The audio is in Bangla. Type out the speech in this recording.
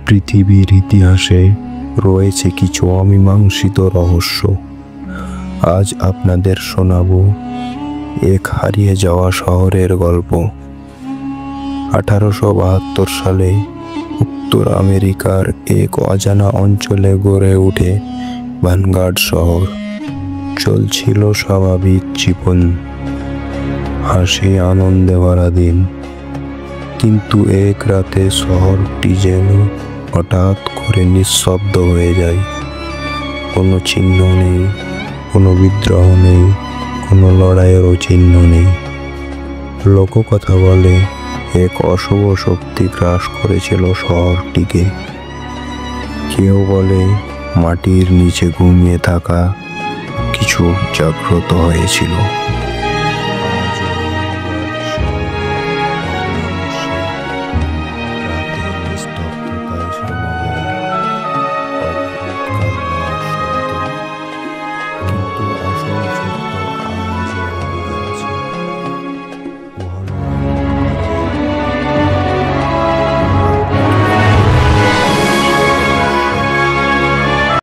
পৃথিবীর ইতিহাসে রয়েছে কিছু অমীমাংসিত রহস্য। আজ আপনাদের শোনাব এক হারিয়ে যাওয়া শহরের গল্প। 1872 সালে উত্তর আমেরিকার এক অজানা অঞ্চলে গড়ে ওঠে ভ্যানগার্ড শহর। চলছিল স্বাভাবিক জীবন, হাসি আনন্দে ভরা দিন। কিন্তু এক রাতে শহরটি যেন হঠাৎ করে নিঃশব্দ হয়ে যায়। কোনো চিহ্ন নেই, কোনো বিদ্রোহ নেই, কোনো লড়াইয়েরও চিহ্ন নেই। লোককথা বলে এক অশুভ শক্তি গ্রাস করেছিল শহরটিকে। কেউ বলে মাটির নিচে ঘুমিয়ে থাকা কিছু জাগ্রত হয়েছিল।